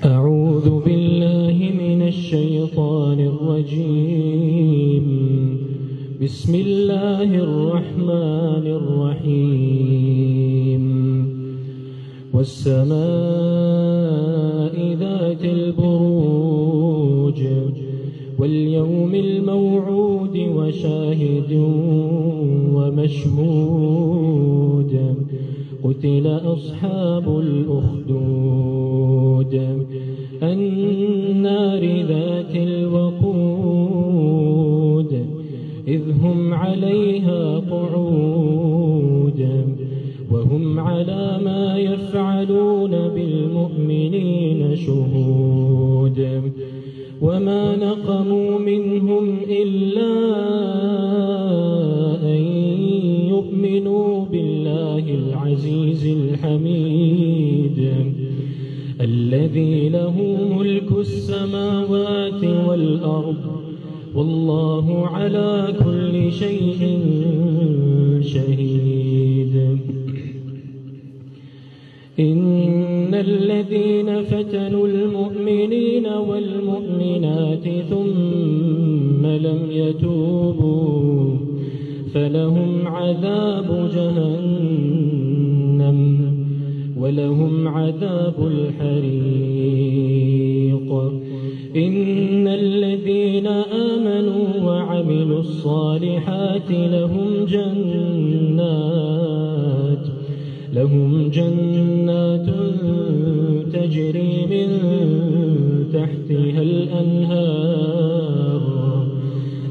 أعوذ بالله من الشيطان الرجيم. بسم الله الرحمن الرحيم. والسماء ذات البروج واليوم الموعود وشاهد ومشهود. قتل أصحاب الأخدود النار ذات الوقود إذ هم عليها قعود وهم على ما يفعلون بالمؤمنين شهود. وما نقموا منهم إلا أن يؤمنوا بالله العزيز الحميد الذي له ملك السماوات والأرض والله على كل شيء شهيد. إن الذين فتنوا المؤمنين والمؤمنات ثم لم يتوبوا فلهم عذاب جهنم ولهم عذاب الحريق. إن الذين آمنوا وعملوا الصالحات لهم جنات تجري من تحتها الأنهار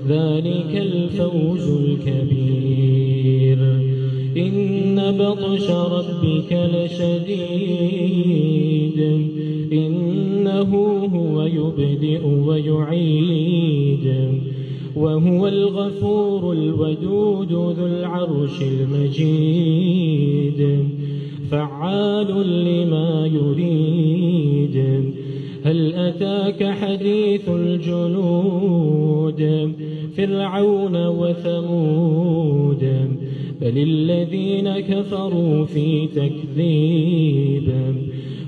ذلك الفوز الكبير. إن بطش ربك لشديد إنه هو يبدئ ويعيد وهو الغفور الودود ذو العرش المجيد فعال لما يريد. هل أتاك حديث الجنود فرعون وثمود بل الذين كفروا في تكذيب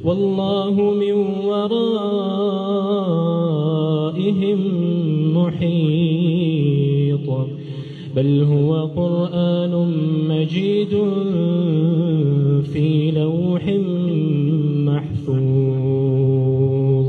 والله من ورائهم محيط. بل هو قرآن مجيد في لوح محفوظ.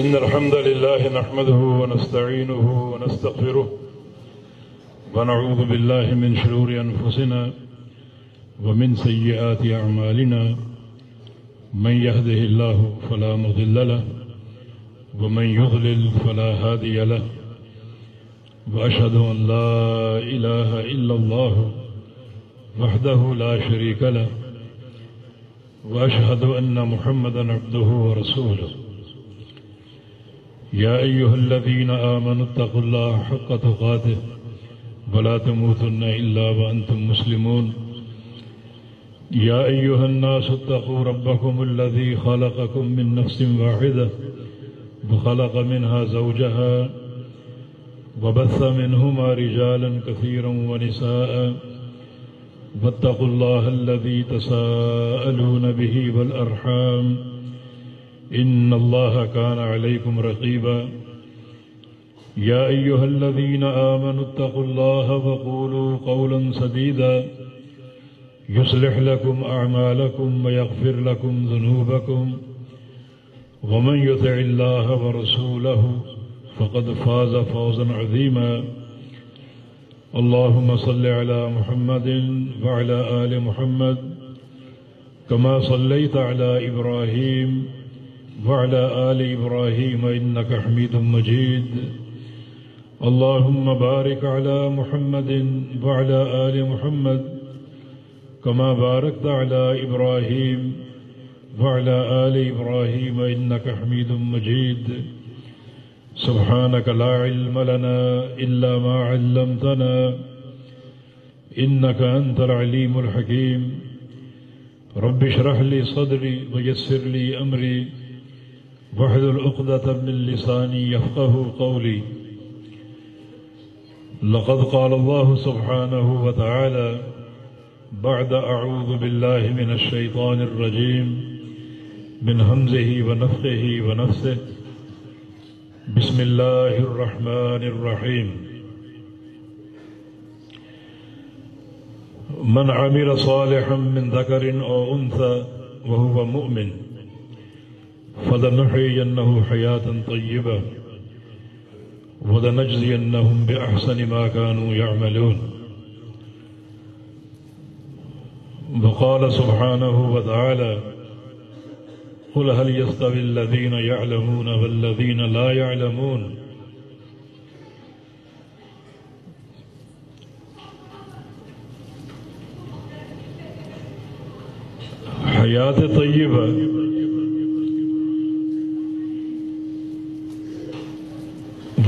إن الحمد لله نحمده ونستعينه ونستغفره ونعوذ بالله من شرور أنفسنا ومن سيئات أعمالنا من يهده الله فلا مضل له ومن يضلل فلا هادي له وأشهد أن لا إله إلا الله وحده لا شريك له وأشهد أن محمدا عبده ورسوله يا أيها الذين آمنوا اتقوا الله حق تقاته ولا تموتن إلا وأنتم مسلمون يا أيها الناس اتقوا ربكم الذي خلقكم من نفس واحدة وخلق منها زوجها وبث منهما رجالا كثيرا ونساء واتقوا الله الذي تساءلون به والأرحام إن الله كان عليكم رقيبا يا أيها الذين آمنوا اتقوا الله وقولوا قولا سديدا يصلح لكم أعمالكم ويغفر لكم ذنوبكم ومن يطع الله ورسوله فقد فاز فوزا عظيما اللهم صل على محمد وعلى آل محمد كما صليت على إبراهيم وعلى آل إبراهيم إنك حميد مجيد اللهم بارك على محمد وعلى آل محمد كما باركت على إبراهيم وعلى آل إبراهيم إنك حميد مجيد سبحانك لا علم لنا إلا ما علمتنا إنك أنت العليم الحكيم رب اشرح لي صدري ويسر لي أمري واحلل عقدة من لساني يفقه قولي لقد قال الله سبحانه وتعالى بعد أعوذ بالله من الشيطان الرجيم من همزه ونفخه ونفسه بسم الله الرحمن الرحيم من عمل صالحا من ذكر أو أنثى وهو مؤمن فلنحيينه حياة طيبة ولنجزينهم بأحسن ما كانوا يعملون وقال سبحانه وتعالى قل هل يستوي الذين يعلمون والذين لا يعلمون حیات طیبہ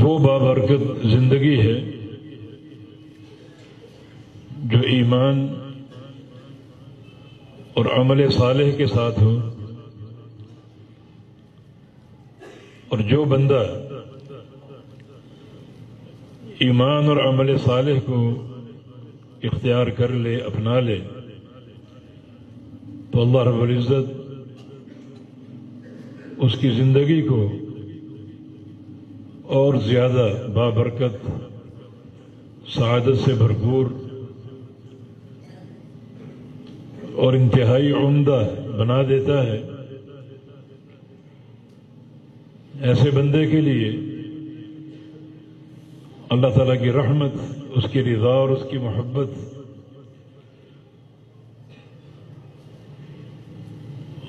وہ بابرکت زندگی ہے جو ایمان اور عمل صالح کے ساتھ ہو، اور جو بندہ ایمان اور عمل صالح کو اختیار کر لے، اپنا لے، تو اللہ رب العزت اس کی زندگی کو اور زیادہ بابرکت، سعادت سے بھرپور اور انتہائی عمدہ بنا دیتا ہے۔ ایسے بندے کے لیے اللہ تعالیٰ کی رحمت، اس کی رضا اور اس کی محبت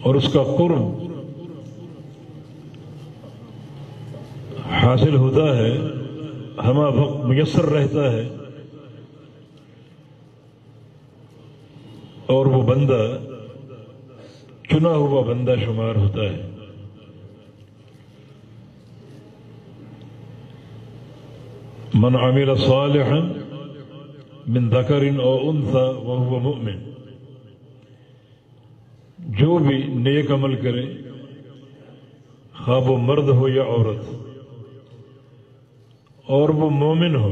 اور اس کا قرب حاصل ہوتا ہے، ہمہ وقت میسر رہتا ہے، اور وہ بندہ چنا ہوا بندہ شمار ہوتا ہے۔ من عمل صالحا من ذکر او انثى وهو مؤمن، جو بھی نیک عمل کرے، خواہ وہ مرد ہو یا عورت، اور وہ مومن ہو،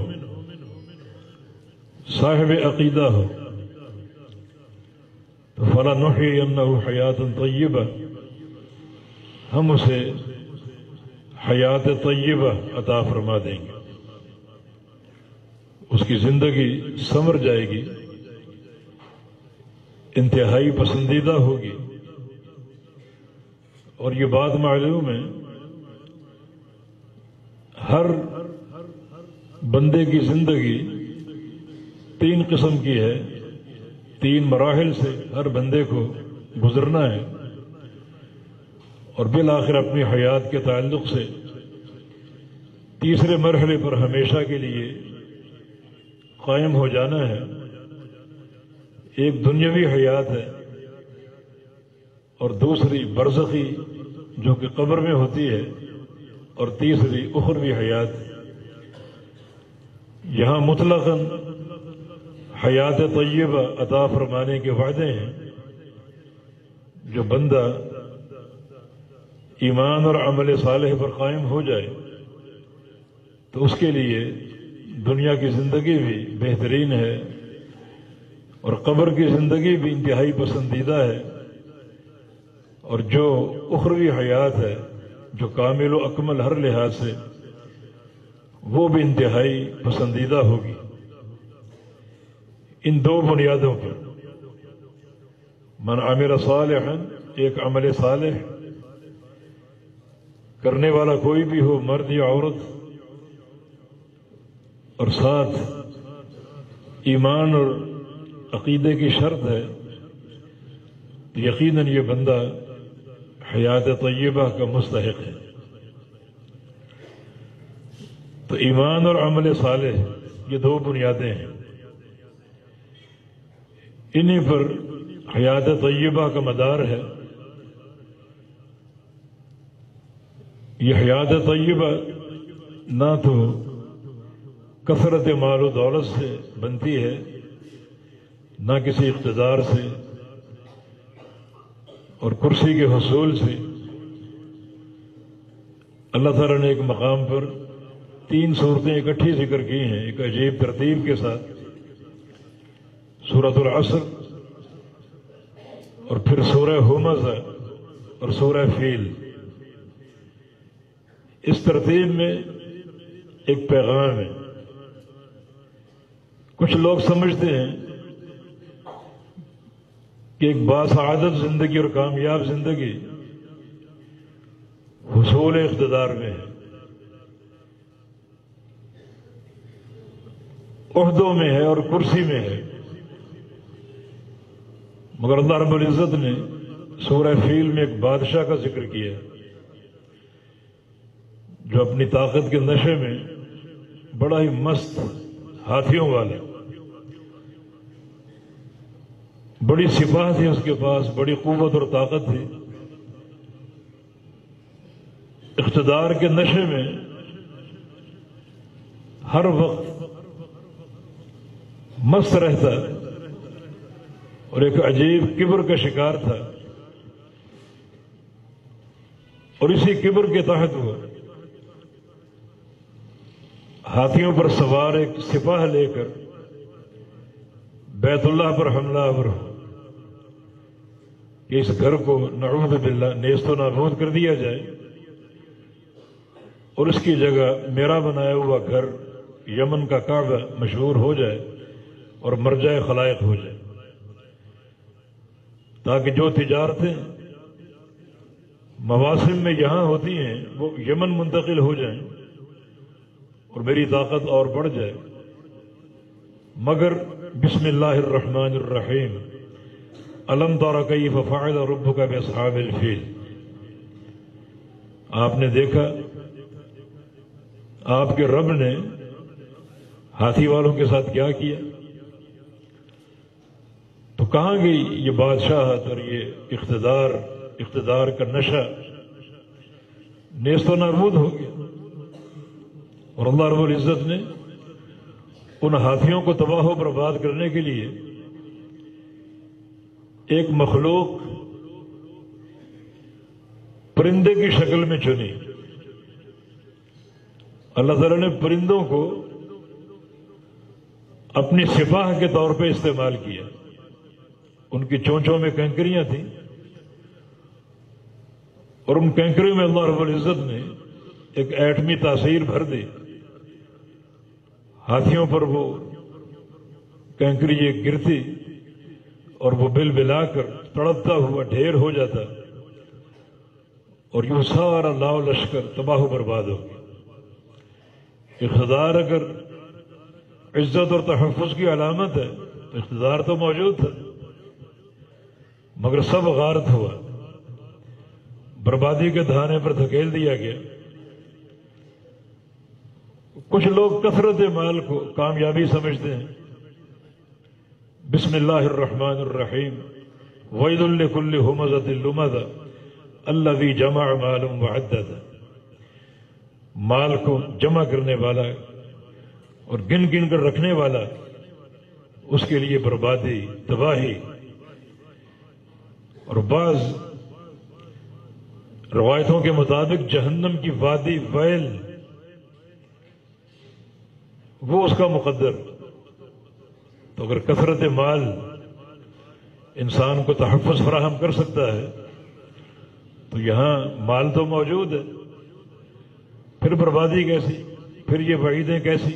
صاحب عقیدہ ہو، تو فلنحیینہ حیاۃ طیبہ، ہم اسے حیات طیبہ عطا فرما دیں گے، اس کی زندگی سنور جائے گی، انتہائی پسندیدہ ہوگی۔ اور یہ بات معلوم ہے، ہر بندے کی زندگی تین قسم کی ہے، تین مراحل سے ہر بندے کو گزرنا ہے، اور بالآخر اپنی حیات کے تعلق سے تیسرے مرحلے پر ہمیشہ کے لیے قائم ہو جانا ہے۔ ایک دنیاوی حیات ہے اور دوسری برزخی جو کہ قبر میں ہوتی ہے، اور تیسری اخروی حیات۔ یہاں مطلقاً حیات طیبہ عطا فرمانے کے وعدے ہیں۔ جو بندہ ایمان اور عمل صالح پر قائم ہو جائے تو اس کے لیے دنیا کی زندگی بھی بہترین ہے اور قبر کی زندگی بھی انتہائی پسندیدہ ہے، اور جو اخروی حیات ہے جو کامل و اکمل ہر لحاظ سے، وہ بھی انتہائی پسندیدہ ہوگی۔ ان دو بنیادوں پر، من عمل صالحا، ایک عمل صالح کرنے والا کوئی بھی ہو، مرد یا عورت، اور ساتھ ایمان اور عقیدے کی شرط ہے، تو یقیناً یہ بندہ حیات طیبہ کا مستحق ہے۔ تو ایمان اور عمل صالح یہ دو بنیادیں ہیں، انہی پر حیات طیبہ کا مدار ہے۔ یہ حیات طیبہ نہ تو کثرت مال و دولت سے بنتی ہے، نہ کسی اقتدار سے اور کرسی کے حصول سے۔ اللہ تعالیٰ نے ایک مقام پر 3 صورتیں اکٹھی ذکر کی ہیں ایک عجیب ترتیب کے ساتھ، سورۃ العصر اور پھر سورہ ہمزہ اور سورہ فیل۔ اس ترتیب میں ایک پیغام ہے۔ کچھ لوگ سمجھتے ہیں کہ ایک باسعادت زندگی اور کامیاب زندگی حصول اقتدار میں ہے، عہدوں میں ہے اور کرسی میں ہے، مگر اللہ رب العزت نے سورہ فیل میں ایک بادشاہ کا ذکر کیا جو اپنی طاقت کے نشے میں بڑا ہی مست، ہاتھیوں والا، بڑی سپاہ تھی اس کے پاس، بڑی قوت اور طاقت تھی، اقتدار کے نشے میں ہر وقت مست رہتا اور ایک عجیب کبر کا شکار تھا، اور اسی کبر کے تحت وہ ہاتھیوں پر سوار ایک سپاہ لے کر بیت اللہ پر حملہ آور ہو کہ اس گھر کو نعوذ باللہ نیست و نابود کر دیا جائے اور اس کی جگہ میرا بنایا ہوا گھر یمن کا کعبہ مشہور ہو جائے اور مرجع خلائق ہو جائے، تاکہ جو تجارتیں مواسم میں یہاں ہوتی ہیں وہ یمن منتقل ہو جائیں اور میری طاقت اور بڑھ جائے۔ مگر بسم اللہ الرحمن الرحیم، الم تر کیف فعل ربک باصحاب الفیل، آپ نے دیکھا آپ کے رب نے ہاتھی والوں کے ساتھ کیا کیا؟ تو کہاں گئی یہ بادشاہت اور یہ اقتدار کا نشہ؟ نیست و نابود ہو گیا، اور اللہ رب العزت نے ان ہاتھیوں کو تباہ و برباد کرنے کے لیے ایک مخلوق پرندے کی شکل میں چنی۔ اللہ تعالیٰ نے پرندوں کو اپنی سپاہ کے طور پہ استعمال کیا، ان کی چونچوں میں کنکریاں تھیں اور ان کنکریوں میں اللہ رب العزت نے ایک ایٹمی تاثیر بھر دی، ہاتھیوں پر وہ کنکری یہ گرتی اور وہ بل بلا کر تڑپتا ہوا ڈھیر ہو جاتا اور یوں سارا لاؤ لشکر تباہ و برباد ہو گیا۔ اقتدار اگر عزت اور تحفظ کی علامت ہے تو اقتدار تو موجود تھا، مگر سب غارت ہوا، بربادی کے دہانے پر دھکیل دیا گیا۔ کچھ لوگ کثرت مال کو کامیابی سمجھتے ہیں۔ بسم اللہ الرحمن الرحیم، وَيْلٌ لِكُلِّ هُمَزَةٍ لُمَزَةٍ الَّذِي جَمَعَ مَالًا وَعَدَّدَهُ، مال کو جمع کرنے والا اور گن گن کر رکھنے والا، اس کے لیے بربادی، تباہی۔ اور بعض روایتوں کے مطابق جہنم کی وادی ویل وہ اس کا مقدر۔ تو اگر کثرت مال انسان کو تحفظ فراہم کر سکتا ہے تو یہاں مال تو موجود ہے، پھر بربادی کیسی، پھر یہ وعیدیں کیسی؟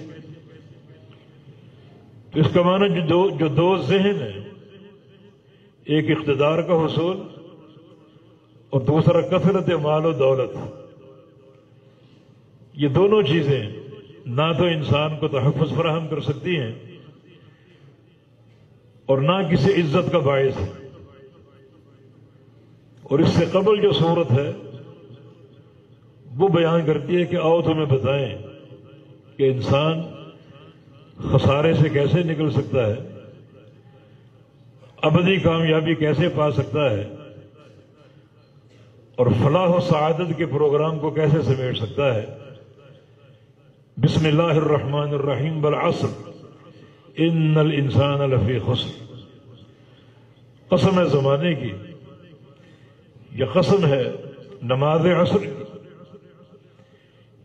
تو اس کا معنی جو دو ذہن ہیں، ایک اقتدار کا حصول اور دوسرا کثرت مال و دولت، یہ دونوں چیزیں نہ تو انسان کو تحفظ فراہم کر سکتی ہیں اور نہ کسی عزت کا باعث ہے۔ اور اس سے قبل جو صورت ہے وہ بیان کرتی ہے کہ آؤ تمہیں بتائیں کہ انسان خسارے سے کیسے نکل سکتا ہے، ابدی کامیابی کیسے پا سکتا ہے، اور فلاح و سعادت کے پروگرام کو کیسے سمیٹ سکتا ہے۔ بسم اللہ الرحمن الرحیم، والعصر ان الانسان لفی خسر، قسم ہے زمانے کی، یا قسم ہے نماز عصر کی،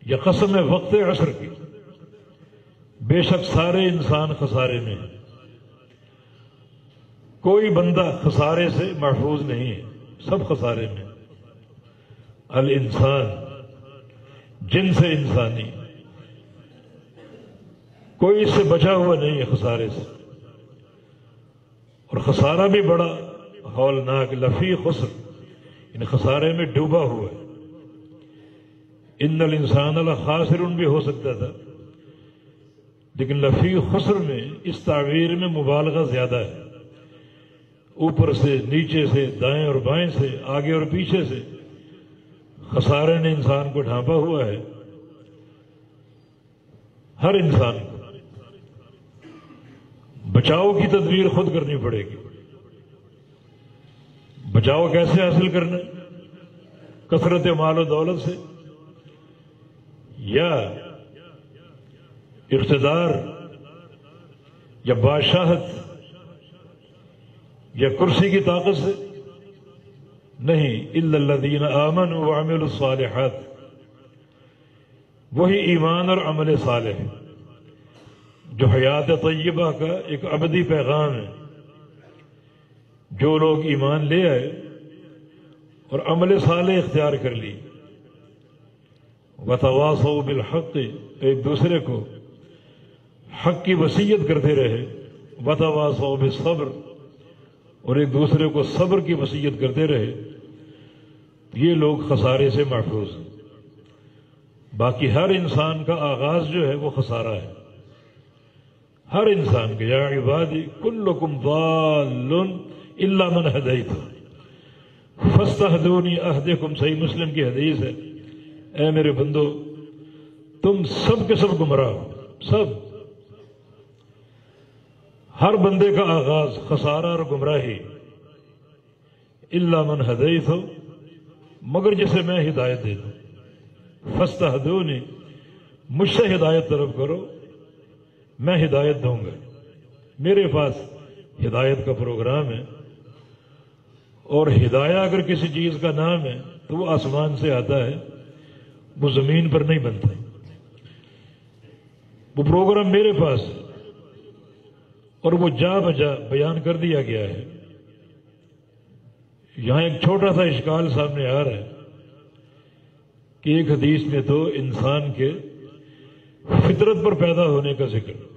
یا قسم ہے وقت عصر کی، بے شک سارے انسان خسارے میں ہیں، کوئی بندہ خسارے سے محفوظ نہیں ہے، سب خسارے میں۔ الانسان جنس انسانی، کوئی اس سے بچا ہوا نہیں ہے خسارے سے، اور خسارہ بھی بڑا ہولناک، لفی خسر، ان خسارے میں ڈوبا ہوا ہے۔ ان الانسان لخاسر بھی ہو سکتا تھا، لیکن لفی خسر میں اس تعبیر میں مبالغہ زیادہ ہے، اوپر سے نیچے سے، دائیں اور بائیں سے، آگے اور پیچھے سے خسارے نے انسان کو ڈھانپا ہوا ہے۔ ہر انسان کو بچاؤ کی تدبیر خود کرنی پڑے گی۔ بچاؤ کیسے حاصل کرنا؟ کثرت مال و دولت سے، یا اقتدار، یا بادشاہت، یا کرسی کی طاقت سے؟ نہیں، الا الذین آمنوا وعملوا الصالحات، وہی ایمان اور عمل صالح جو حیات طیبہ کا ایک ابدی پیغام ہے۔ جو لوگ ایمان لے آئے اور عمل صالح اختیار کر لی، وتواصوا بالحق، ایک دوسرے کو حق کی وصیت کرتے رہے، وتواصوا بالصبر، اور ایک دوسرے کو صبر کی وصیت کرتے رہے، یہ لوگ خسارے سے محفوظ ہیں۔ باقی ہر انسان کا آغاز جو ہے وہ خسارہ ہے، ہر انسان کا۔ یا عبادی کلکم ضال الا من ہدیت فاستہدونی اہدکم، صحیح مسلم کی حدیث ہے، اے میرے بندو تم سب کے سب گمراہ ہو، سب۔ ہر بندے کا آغاز خسارہ اور گمراہی، الا من ہدیت ہو، مگر جسے میں ہدایت دے دوں۔ فاستہدونی، مجھ سے ہدایت طلب کرو، میں ہدایت دوں گا۔ میرے پاس ہدایت کا پروگرام ہے، اور ہدایہ اگر کسی چیز کا نام ہے تو وہ آسمان سے آتا ہے، وہ زمین پر نہیں بنتا۔ وہ پروگرام میرے پاس ہے، اور وہ جا بجا بیان کر دیا گیا ہے۔ یہاں ایک چھوٹا سا اشکال سامنے آ رہا ہے کہ ایک حدیث میں تو انسان کے فطرت پر پیدا ہونے کا ذکر،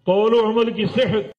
قول و عمل کی صحت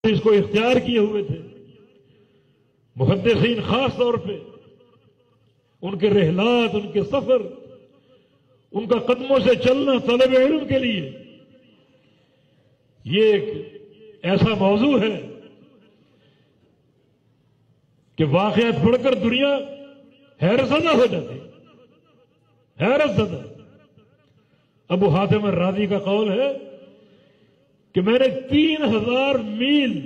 اس کو اختیار کیے ہوئے تھے. محدثین خاص طور پہ ان کے رحلات، ان کے سفر، ان کا قدموں سے چلنا طلب علم کے لیے یہ ایک ایسا موضوع ہے کہ واقعات پڑھ کر دنیا حیرت زدہ ہو جاتی، حیرت زدہ. ابو حاتم الرازی کا قول ہے کہ میں نے 3000 میل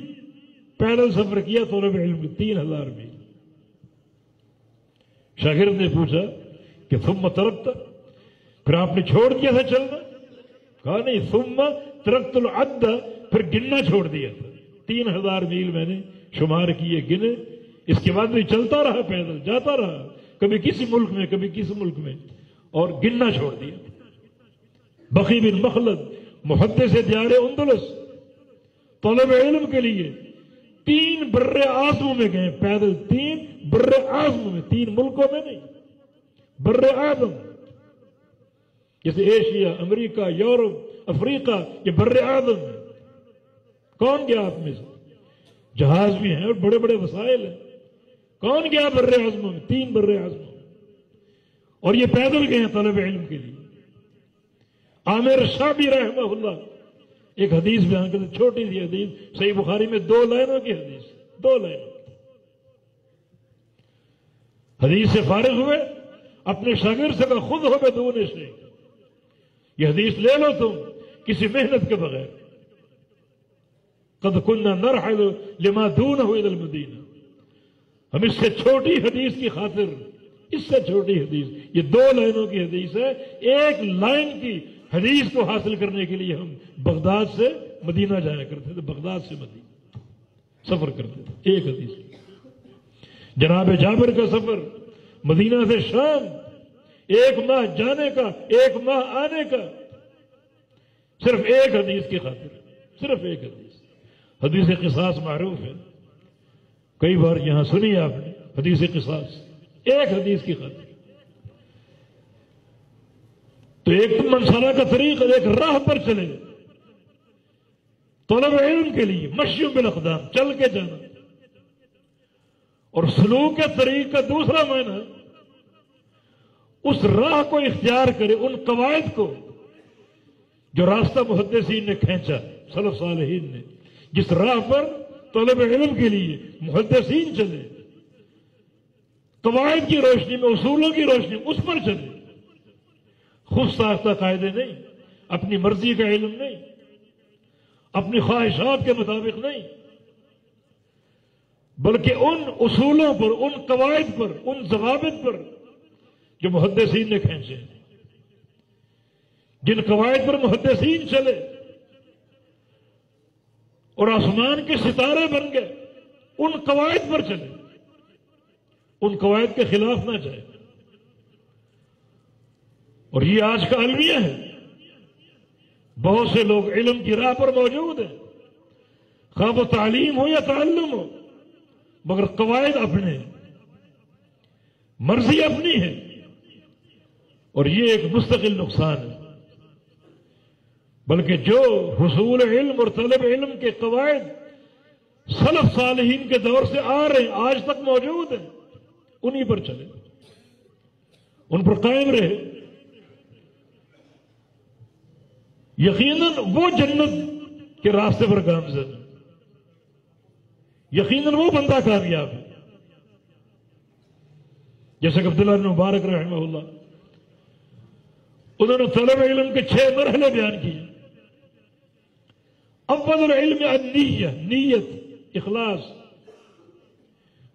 پیدل سفر کیا طلب علم کی، 3000 میل. شاگرد نے پوچھا کہ ثم ترکت، پھر آپ نے چھوڑ دیا تھا چلنا؟ کہا نہیں، ثم ترکت العد، پھر گننا چھوڑ دیا تھا. 3000 میل میں نے شمار کیے، گنے. اس کے بعد بھی چلتا رہا، پیدل جاتا رہا، کبھی کسی ملک میں کبھی کسی ملک میں، اور گننا چھوڑ دیا. بقی بن مخلد محدث دیار اندلس طلب علم کے لیے 3 بر اعظم میں گئے پیدل. 3 بر اعظم میں، 3 ملکوں میں نہیں، بر اعظم. جیسے ایشیا، امریکہ، یورپ، افریقہ، یہ بر اعظم ہے. کون گیا آپ میں سے؟ جہاز بھی ہیں اور بڑے بڑے وسائل ہیں. کون گیا بر اعظم میں؟ 3 بر اعظم. اور یہ پیدل گئے ہیں طلب علم کے لیے. عامر شابی رحمہ اللہ ایک حدیث بیان کرتے، چھوٹی سی حدیث، صحیح بخاری میں 2 لائنوں کی حدیث، 2 لائنوں. حدیث سے فارغ ہوئے، اپنے شاگرد سے کہا خود ہو بدون شیخ، یہ حدیث لے لو تم کسی محنت کے بغیر. قد كنا نرحل لما دونه الى المدینہ. ہم اس سے چھوٹی حدیث کی خاطر، اس سے چھوٹی حدیث، یہ 2 لائنوں کی حدیث ہے، 1 لائن کی حدیث کو حاصل کرنے کے لیے ہم بغداد سے مدینہ جایا کرتے تھے، بغداد سے مدینہ سفر کرتے تھے. 1 حدیث. جناب جابر کا سفر مدینہ سے شام، 1 ماہ جانے کا، 1 ماہ آنے کا، صرف 1 حدیث کی خاطر، صرف 1 حدیث. حدیث قصاص معروف ہے، کئی بار یہاں سنی آپ نے حدیث قصاص. 1 حدیث کی خاطر. تو ایک منصلہ کا طریق، ایک راہ پر چلے طلب علم کے لیے، مشی بالاقدام، چل کے جانا. اور سلوک کے طریق کا دوسرا معنی اس راہ کو اختیار کرے، ان قواعد کو جو راستہ محدثین نے کھینچا، سلف صالحین نے، جس راہ پر طلب علم کے لیے محدثین چلے، قواعد کی روشنی میں، اصولوں کی روشنی میں، اس پر چلے. خود ساختہ قاعدے نہیں، اپنی مرضی کا علم نہیں، اپنی خواہشات کے مطابق نہیں، بلکہ ان اصولوں پر، ان قواعد پر، ان ضوابط پر جو محدثین نے کھینچے، جن قواعد پر محدثین چلے اور آسمان کے ستارے بن گئے، ان قواعد پر چلے، ان قواعد کے خلاف نہ جائے. اور یہ آج کا المیہ ہے. بہت سے لوگ علم کی راہ پر موجود ہیں، خواہ وہ تعلیم ہو یا تعلم ہو، مگر قواعد اپنے، مرضی اپنی ہے. اور یہ ایک مستقل نقصان ہے. بلکہ جو حصول علم اور طلب علم کے قواعد سلف صالحین کے دور سے آ رہے ہیں، آج تک موجود ہیں، انہی پر چلے، ان پر قائم رہے. یقیناً وہ جنت کے راستے پر گامزن ہے، یقیناً وہ بندہ کامیاب ہے. جیسے کہ عبداللہ بن مبارک رحمہ اللہ، انہوں نے طلب علم کے 6 مرحلے بیان کیے. اول العلم النیہ، نیت، اخلاص،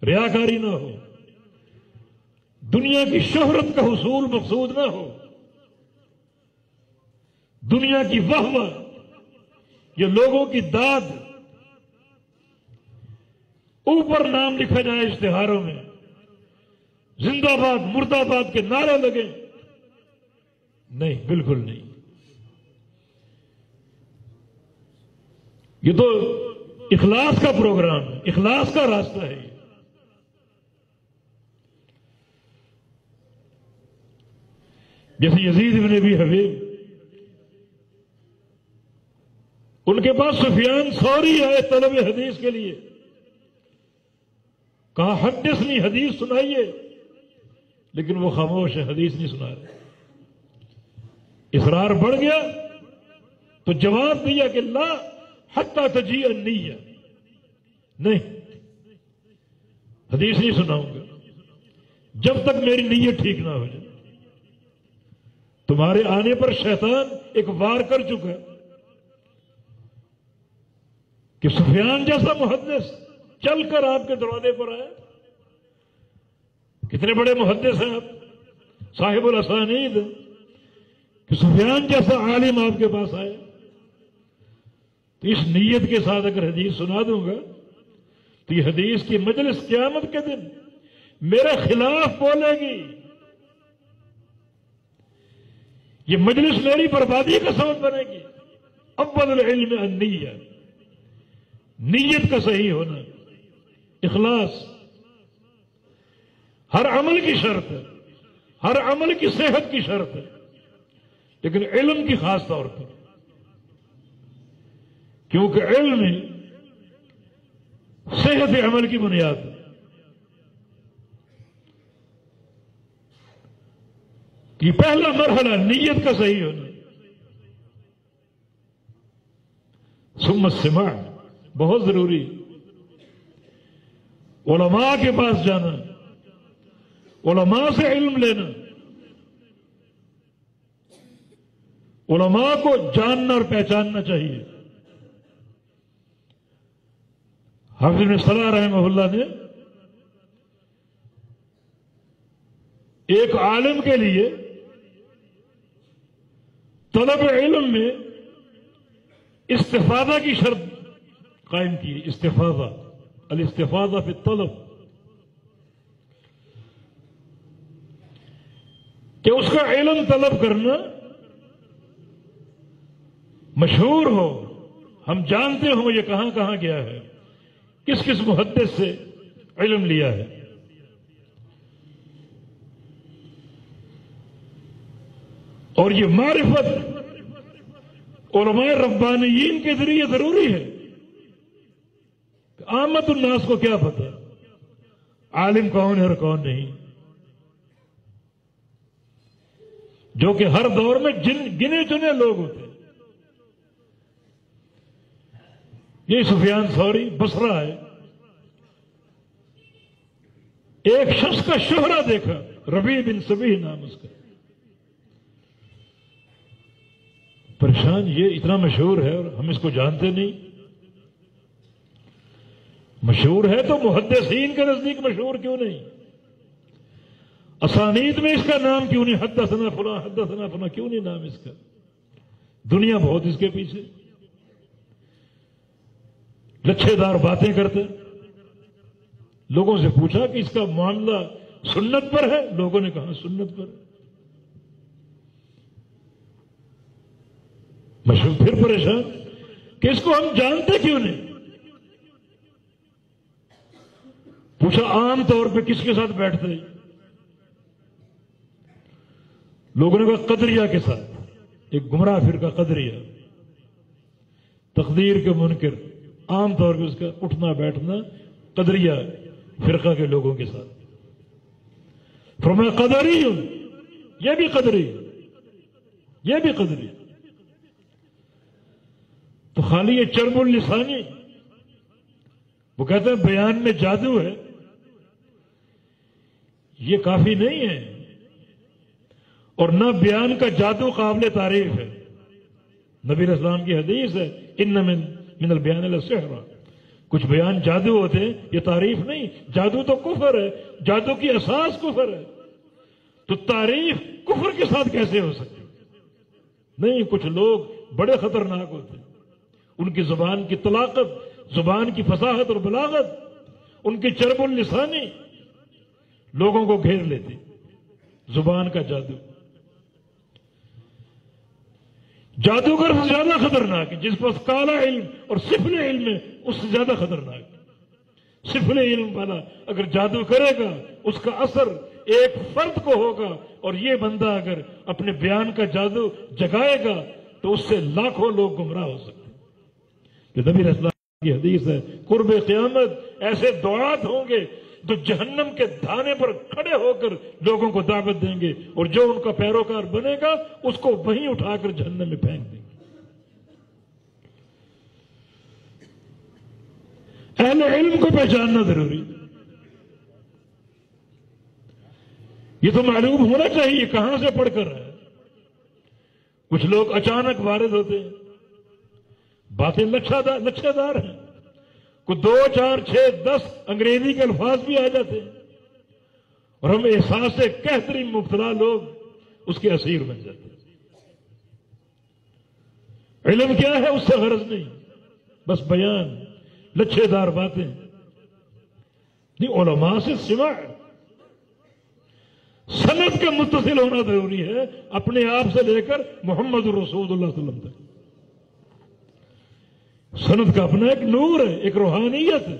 ریاکاری نہ ہو، دنیا کی شہرت کا حصول مقصود نہ ہو، دنیا کی واہ یا لوگوں کی داد، اوپر نام لکھا جائے اشتہاروں میں، زندہ باد مردہ آباد کے نعرے لگے، نہیں، بالکل نہیں. یہ تو اخلاص کا پروگرام ہے، اخلاص کا راستہ ہے. جیسے یزید بن ابی حبیب، ان کے پاس سفیان ثوری آئے طلب حدیث کے لیے، کہا حدثنی، حدیث سنائیے، لیکن وہ خاموش ہے، حدیث نہیں سنا رہے۔ اصرار بڑھ گیا تو جواب دیا کہ لا حتی تجیء النیہ، نہیں حدیث نہیں سناؤں گا جب تک میری نیت ٹھیک نہ ہو جائے۔ تمہارے آنے پر شیطان ایک وار کر چکا ہے کہ سفیان جیسا محدث چل کر آپ کے دروازے پر آیا، کتنے بڑے محدث ہیں آپ، صاحب الاسانید، کہ سفیان جیسا عالم آپ کے پاس آیا، تو اس نیت کے ساتھ اگر حدیث سنا دوں گا تو یہ حدیث کی مجلس قیامت کے دن میرے خلاف بولے گی، یہ مجلس میری بربادی کا سبب بنے گی۔ اول العلم النیہ، نیت کا صحیح ہونا، اخلاص ہر عمل کی شرط ہے، ہر عمل کی صحت کی شرط ہے، لیکن علم کی خاص طور پر، کیونکہ علم صحت عمل کی بنیاد ہے۔ یہ پہلا مرحلہ نیت کا صحیح ہونا۔ ثم السماع، بہت ضروری، علماء کے پاس جانا، علماء سے علم لینا، علماء کو جاننا اور پہچاننا چاہیے۔ حافظ بن صلاح رحمہ اللہ نے ایک عالم کے لیے طلب علم میں استفادہ کی شرط قائم کی، استفادہ، الاستفادہ فی الطلب، کہ اس کا علم طلب کرنا مشہور ہو، ہم جانتے ہوں یہ کہاں کہاں گیا ہے، کس کس محدث سے علم لیا ہے۔ اور یہ معرفت علماء ربانیین کے ذریعے ضروری ہے۔ عامت الناس کو کیا پتا عالم کون ہے اور کون نہیں، جو کہ ہر دور میں گنے چنے لوگ ہوتے ہیں۔ یہ سفیان ثوری بصرہ ہے، ایک شخص کا شہرہ دیکھا، ربیع بن سبیح نام اس کا، پریشان، یہ اتنا مشہور ہے اور ہم اس کو جانتے نہیں۔ مشہور ہے تو محدثین کے نزدیک مشہور کیوں نہیں؟ اسانید میں اس کا نام کیوں نہیں؟ حدثنا فلاں، حدثنا فلاں کیوں نہیں نام اس کا؟ دنیا بہت اس کے پیچھے، لچھے دار باتیں کرتے۔ لوگوں سے پوچھا کہ اس کا معاملہ سنت پر ہے، لوگوں نے کہا سنت پر ہے۔ مشہور، پھر پریشان کہ اس کو ہم جانتے کیوں نہیں؟ پوچھا عام طور پہ کس کے ساتھ بیٹھتے ہیں؟ لوگوں نے کہا قدریہ کے ساتھ، ایک گمراہ فرقہ قدریہ، تقدیر کے منکر، عام طور پہ اس کا اٹھنا بیٹھنا قدریہ فرقہ کے لوگوں کے ساتھ۔ فرمایا قدری، یہ بھی قدری، یہ بھی قدری۔ تو خالی یہ چرب اللسانی، وہ کہتے ہیں بیان میں جادو ہے، یہ کافی نہیں ہے، اور نہ بیان کا جادو قابل تعریف ہے۔ نبی علیہ السلام کی حدیث ہے ان من البیان لسحر، کچھ بیان جادو ہوتے ہیں، یہ تعریف نہیں۔ جادو تو کفر ہے، جادو کی اساس کفر ہے، تو تعریف کفر کے ساتھ کیسے ہو سکتی؟ نہیں، کچھ لوگ بڑے خطرناک ہوتے ہیں، ان کی زبان کی طلاقت، زبان کی فصاحت اور بلاغت، ان کی چرب اللسانی لوگوں کو گھیر لیتی، زبان کا جادو۔ جادوگر سے زیادہ خطرناک ہے، جس پاس کالا علم اور سفل علم ہے اس سے زیادہ خطرناک۔ سفل علم والا اگر جادو کرے گا اس کا اثر ایک فرد کو ہوگا، اور یہ بندہ اگر اپنے بیان کا جادو جگائے گا تو اس سے لاکھوں لوگ گمراہ ہو سکتے ہیں۔ یہ نبی رسول اللہ کی حدیث ہے، قرب قیامت ایسے دعات ہوں گے جو جہنم کے دھانے پر کھڑے ہو کر لوگوں کو دعوت دیں گے، اور جو ان کا پیروکار بنے گا اس کو وہیں اٹھا کر جہنم میں پھینک دیں گے۔ اہل علم کو پہچاننا ضروری، یہ تو معلوم ہونا چاہیے کہاں سے پڑھ کر ہے۔ کچھ لوگ اچانک وارد ہوتے ہیں، باتیں لچھے دار ہیں، کوئی 2 4 6 10 انگریزی کے الفاظ بھی آ جاتے ہیں، اور ہم احساس سے قحطی مبتلا لوگ اس کے اسیر بن جاتے ہیں۔ علم کیا ہے اس سے غرض نہیں، بس بیان، لچھے دار باتیں نہیں۔ علماء سے سماع، سند کے متصل ہونا ضروری ہے، اپنے آپ سے لے کر محمد رسول اللہ صلی اللہ علیہ وسلم تک۔ سند کا اپنا ایک نور ہے، ایک روحانیت ہے،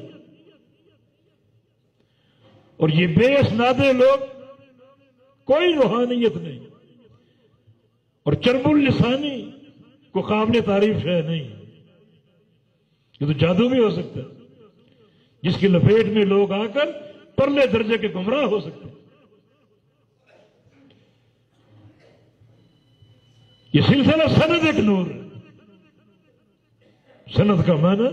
اور یہ بے اسنادے لوگ کوئی روحانیت نہیں، اور چرب اللسانی کو قابل تعریف ہے نہیں۔ یہ تو جادو بھی ہو سکتا ہے، جس کی لپیٹ میں لوگ آ کر پرلے درجے کے گمراہ ہو سکتے ہیں۔ یہ سلسلہ سند ایک نور ہے۔ سند کا معنی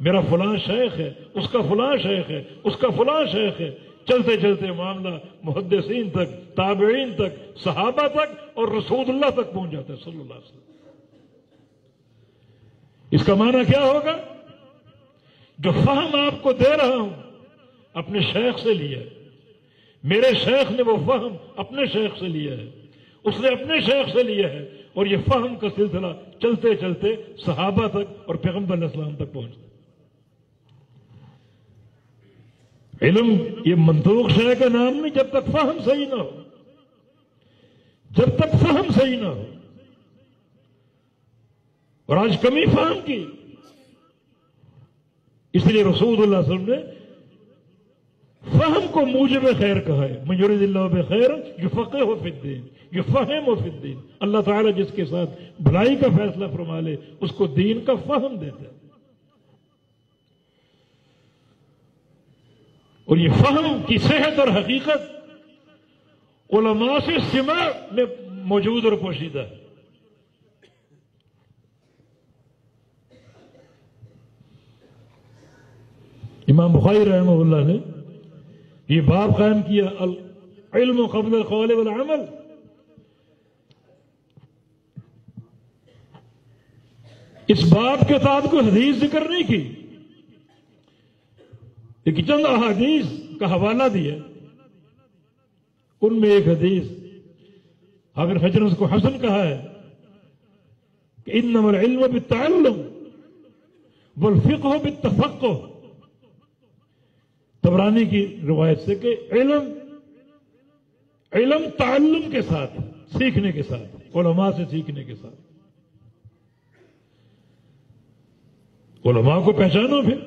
میرا فلاں شیخ ہے، اس کا فلاں شیخ ہے، اس کا فلاں شیخ ہے، چلتے چلتے معاملہ محدثین تک، تابعین تک، صحابہ تک اور رسول اللہ تک پہنچ جاتا ہے صلی اللہ علیہ وسلم۔ اس کا معنی کیا ہوگا؟ جو فہم آپ کو دے رہا ہوں اپنے شیخ سے لیا ہے، میرے شیخ نے وہ فہم اپنے شیخ سے لیا ہے، اس نے اپنے شیخ سے لیا ہے، اور یہ فہم کا سلسلہ چلتے چلتے صحابہ تک اور پیغمبر علیہ السلام تک پہنچتا۔ علم یہ منطوق شے کا نام نہیں جب تک فہم صحیح نہ ہو، جب تک فہم صحیح نہ ہو۔ اور آج کمی فہم کی، اس لیے رسول اللہ صلی اللہ علیہ وسلم نے فہم کو موجب خیر کہا ہے، من یرید اللہ بخیر یفقہہ فی الدین، یفہمہ فی الدین۔ اللہ تعالیٰ جس کے ساتھ بھلائی کا فیصلہ فرما لے اس کو دین کا فہم دیتا ہے، اور یہ فہم کی صحت اور حقیقت علماء سے سماع میں موجود اور پوشیدہ ہے۔ امام بخاری رحمہ اللہ نے یہ باب قائم کیا، العلم قبل القول والعمل۔ اس باب کے تحت کوئی حدیث ذکر نہیں کی، ایک چند احادیث کا حوالہ دیا، ان میں ایک حدیث حافظ حجر نے اس کو حسن کہا ہے کہ انما العلم بالتعلم والفقہ بالتفقہ۔ طبرانی کی روایت سے کہ علم تعلم کے ساتھ، سیکھنے کے ساتھ، علماء سے سیکھنے کے ساتھ۔ علماء کو پہچانو، پھر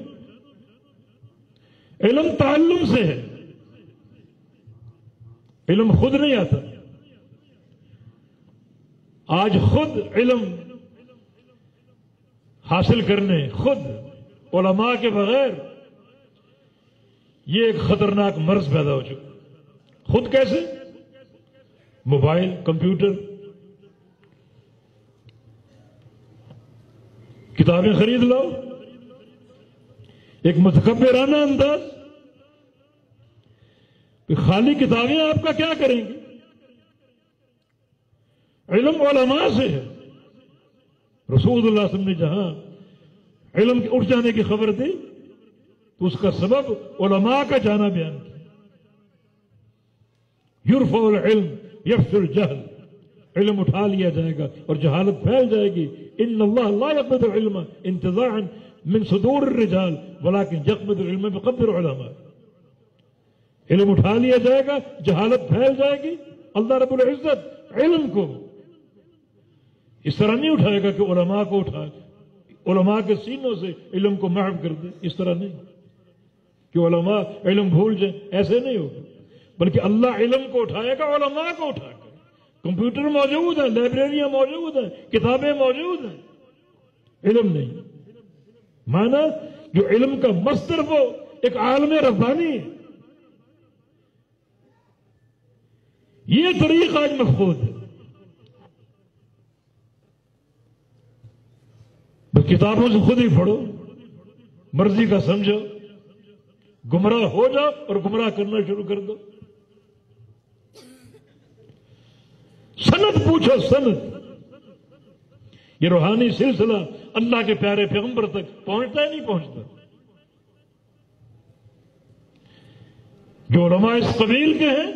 علم تعلم سے ہے، علم خود نہیں آتا۔ آج خود علم حاصل کرنے، خود علماء کے بغیر، یہ ایک خطرناک مرض پیدا ہو چکا۔ خود کیسے؟ موبائل، کمپیوٹر، کتابیں خرید لو، ایک متکبرانہ انداز، خالی کتابیں آپ کا کیا کریں گے؟ علم علماء سے ہے۔ رسول اللہ صلی اللہ علیہ وسلم نے جہاں علم کے اٹھ جانے کی خبر دی تو اس کا سبب علماء کا جانا بیان کیا۔ یرفع العلم یفشو الجہل، علم اٹھا لیا جائے گا اور جہالت پھیل جائے گی۔ ان اللہ لا يقبض العلم انتزاعا من صدور الرجال ولكن يقبض العلم بقبض العلماء۔ علم اٹھا لیا جائے گا، جہالت پھیل جائے گی، اللہ رب العزت علم کو اس طرح نہیں اٹھائے گا کہ علماء کو اٹھا، علماء کے سینوں سے علم کو محو کر دے، اس طرح نہیں کہ علماء علم بھول جائیں، ایسے نہیں ہوگا، بلکہ اللہ علم کو اٹھائے گا علماء کو اٹھا کر۔ کمپیوٹر موجود ہیں، لائبریریاں موجود ہیں، کتابیں موجود ہیں، علم نہیں۔ مانا جو علم کا مصدر وہ ایک عالم ربانی ہے. یہ طریق آج مفقود ہے. بس کتابوں سے خود ہی پڑھو، مرضی کا سمجھو، گمراہ ہو جاؤ اور گمراہ کرنا شروع کر دو. سند پوچھو، سند. یہ روحانی سلسلہ اللہ کے پیارے پیغمبر تک پہنچتا ہے نہیں پہنچتا؟ جو علماء اس قبیل کے ہیں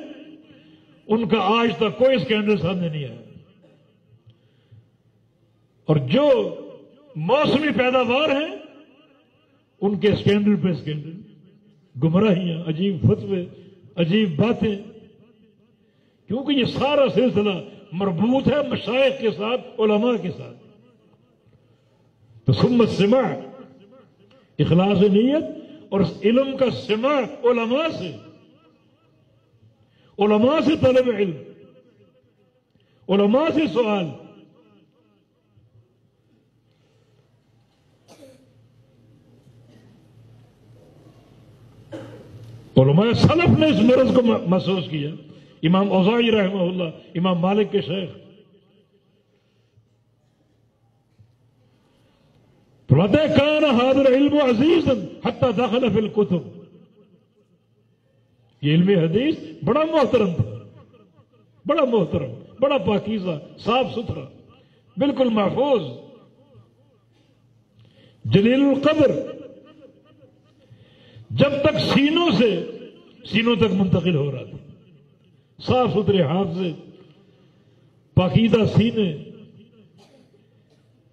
ان کا آج تک کوئی اسکینڈل سامنے نہیں آیا، اور جو موسمی پیداوار ہیں ان کے اسکینڈل پہ اسکینڈل، گمراہیاں، عجیب فتوے، عجیب باتیں. کیونکہ یہ سارا سلسلہ مربوط ہے مشائخ کے ساتھ، علماء کے ساتھ. تو سمت سماع، اخلاص نیت اور علم کا سماع علماء سے، علماء سے طلب علم، علماء سے سوال. علماء سلف نے اس مرض کو محسوس کیا. امام اوزاعی رحمہ اللہ، امام مالک کے شیخ، فرماتے ہیں کان ھذا العلم عزیزا حتی دخل فی الکتب. یہ علم حدیث بڑا محترم تھا، بڑا محترم، بڑا پاکیزہ، صاف ستھرا، بالکل محفوظ، جلیل القدر. جب تک سینوں تک منتقل ہو رہا تھا. صاف ستھرے حافظے، پاکیزہ سینے،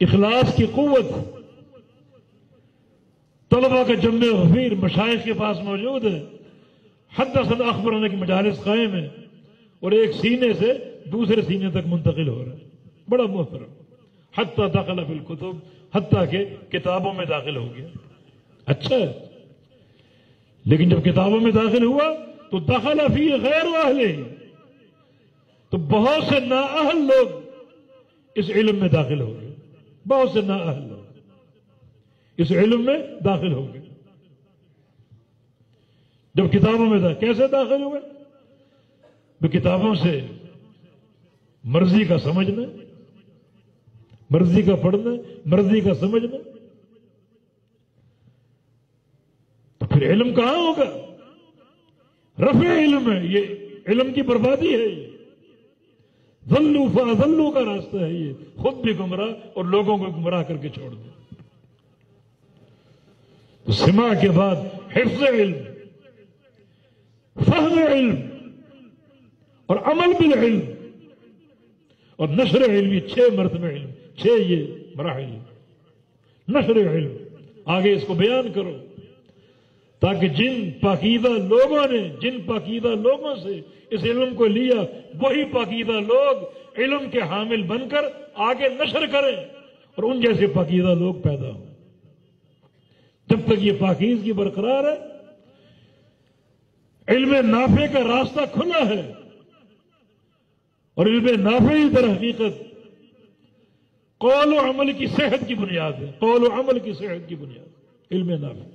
اخلاص کی قوت. طلبہ کا جمع غفیر مشائخ کے پاس موجود ہے. حدثنا اخبرنا کی مجالس قائم ہے اور ایک سینے سے دوسرے سینے تک منتقل ہو رہا ہے. بڑا محترم. حتی دخل فی الکتب، حتیٰ کہ کتابوں میں داخل ہو گیا. اچھا ہے، لیکن جب کتابوں میں داخل ہوا تو دخل فی غیر اہلہ، تو بہت سے نااہل لوگ اس علم میں داخل ہو گئے. بہت سے نااہل لوگ اس علم میں داخل ہو گئے. جب کتابوں میں کیسے داخل ہوئے؟ وہ کتابوں سے مرضی کا سمجھنا، مرضی کا پڑھنا، مرضی کا سمجھنا. تو پھر علم کہاں ہوگا؟ رفع علم ہے. یہ علم کی بربادی ہے. یہ ضلوا فاضلوا کا راستہ ہے. یہ خود بھی گمراہ اور لوگوں کو گمراہ کر کے چھوڑ دیں. تو سماع کے بعد حفظ علم، فہم علم اور عمل بالعلم اور نشر علم. یہ 6 مرتبہ علم، 6 یہ مراحل. نشر علم، آگے اس کو بیان کرو تاکہ جن پاکیزہ لوگوں سے اس علم کو لیا وہی پاکیزہ لوگ علم کے حامل بن کر آگے نشر کریں اور ان جیسے پاکیزہ لوگ پیدا ہوں. جب تک یہ پاکیزگی برقرار ہے، علم نافع کا راستہ کھلا ہے. اور علم نافع ہی در حقیقت قول و عمل کی صحت کی بنیاد ہے. قول و عمل کی صحت کی بنیاد علم نافع.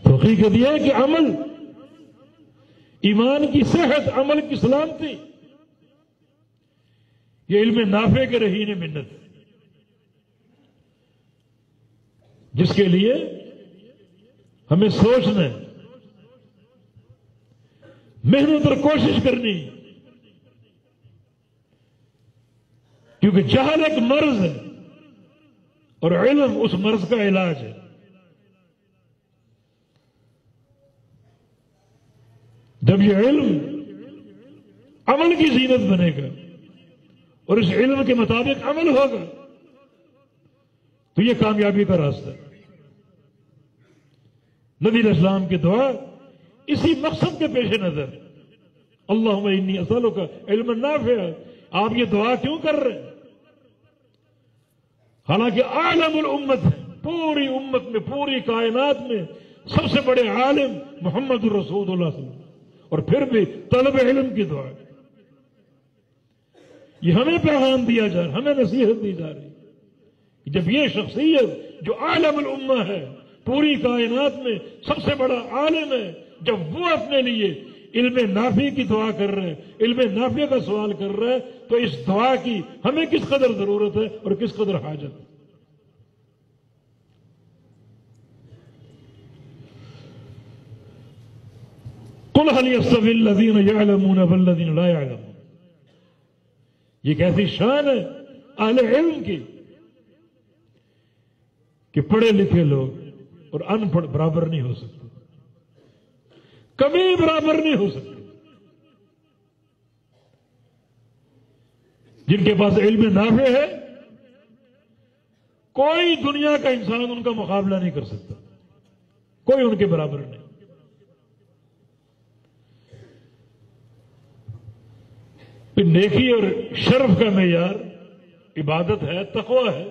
تو حقیقت یہ ہے کہ عمل، ایمان کی صحت، عمل کی سلامتی، یہ علم نافع کے رہین منت ہے، جس کے لیے ہمیں سوچنا ہے، محنت اور کوشش کرنی، کیونکہ جہل ایک مرض ہے اور علم اس مرض کا علاج ہے. جب یہ علم عمل کی زینت بنے گا اور اس علم کے مطابق عمل ہوگا تو یہ کامیابی کا راستہ ہے. نبی علیہ السلام کی دعا اسی مقصد کے پیش نظر، اللہم انی اسألک علما نافعا. آپ یہ دعا کیوں کر رہے ہیں؟ حالانکہ عالم الامت ہے، پوری امت میں، پوری کائنات میں سب سے بڑے عالم محمد الرسول اللہ صلی اللہ علیہ وسلم، اور پھر بھی طلب علم کی دعا. یہ ہمیں پیغام دیا جا رہا، ہمیں نصیحت دی جا رہی کہ جب یہ شخصیت جو عالم الامہ ہے، پوری کائنات میں سب سے بڑا عالم ہے، جب وہ اپنے لیے علم نافع کی دعا کر رہے ہیں، علم نافع کا سوال کر رہے ہیں، تو اس دعا کی ہمیں کس قدر ضرورت ہے اور کس قدر حاجت ہے۔ قل هل يستوي الذين يعلمون والذين لا يعلمون، یہ کیسی شان ہے اہل علم کی کہ پڑھے لکھے لوگ اور ان پڑھ برابر نہیں ہو سکتے، کبھی برابر نہیں ہو سکتے۔ جن کے پاس علم نافع ہے، کوئی دنیا کا انسان ان کا مقابلہ نہیں کر سکتا، کوئی ان کے برابر نہیں۔ پھر نیکی اور شرف کا معیار عبادت ہے، تقوی ہے،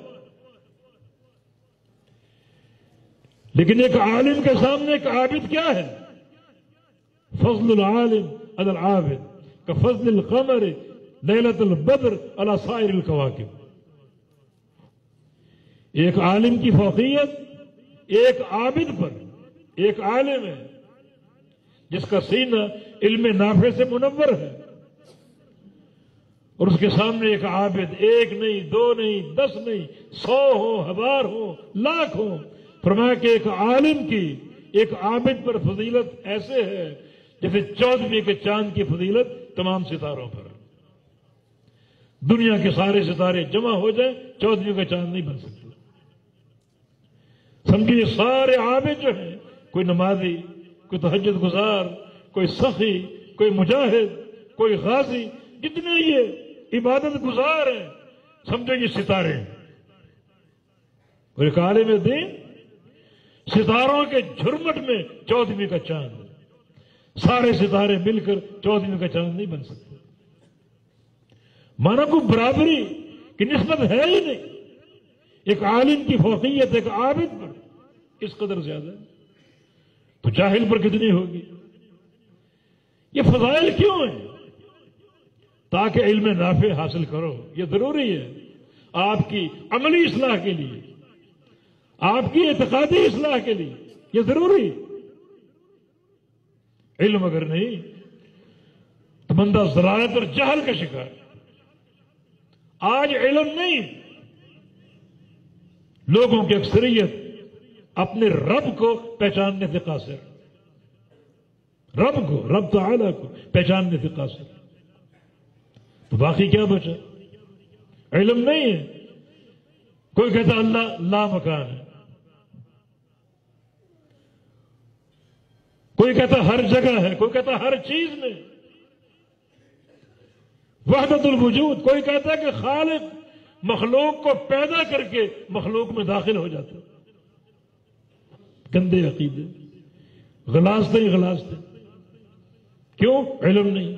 لیکن ایک عالم کے سامنے ایک عابد کیا ہے؟ فضل العالم علی العابد کفضل القمر لیلۃ البدر علی سائر الکواکب۔ ایک عالم کی فوقیت ایک عابد پر، ایک عالم ہے جس کا سینہ علم نافع سے منور ہے، اور اس کے سامنے ایک عابد، ایک نہیں، دو نہیں، 10 نہیں، 100 ہو، 1000 ہو، لاکھ ہو۔ فرمایا کہ ایک عالم کی ایک عابد پر فضیلت ایسے ہے جیسے 14ویں کے چاند کی فضیلت تمام ستاروں پر۔ دنیا کے سارے ستارے جمع ہو جائیں، 14ویں کا چاند نہیں بن سکتے۔ سمجھیے سارے عابد جو ہیں، کوئی نمازی، کوئی تہجد گزار، کوئی سخی، کوئی مجاہد، کوئی غازی، جتنے یہ عبادت گزار ہیں، سمجھو یہ ستارے ہیں۔ اور ایک عالم دین ستاروں کے جھرمٹ میں 14ویں کا چاند، سارے ستارے مل کر 14ویں کا چاند نہیں بن سکتے۔ مانا کوئی برابری کی نسبت ہے ہی نہیں۔ ایک عالم کی فوقیت ایک عابد پر اس قدر زیادہ ہے، تو جاہل پر کتنی ہوگی؟ یہ فضائل کیوں ہیں؟ تاکہ علم نافع حاصل کرو، یہ ضروری ہے آپ کی عملی اصلاح کے لیے، آپ کی اعتقادی اصلاح کے لیے، یہ ضروری ہے۔ علم اگر نہیں تو بندہ ضلالت اور جہل کا شکار۔ آج علم نہیں، لوگوں کی اکثریت اپنے رب کو پہچاننے سے قاصر، رب کو، رب تعالی کو پہچاننے سے قاصر، تو باقی کیا بچا؟ علم نہیں ہے۔ کوئی کہتا اللہ لا مکان ہے، کوئی کہتا ہر جگہ ہے، کوئی کہتا ہر چیز میں وحدت الوجود، کوئی کہتا ہے کہ خالق مخلوق کو پیدا کر کے مخلوق میں داخل ہو جاتا۔ گندے عقیدے، غلاظتیں ہی غلاظتیں۔ کیوں؟ علم نہیں۔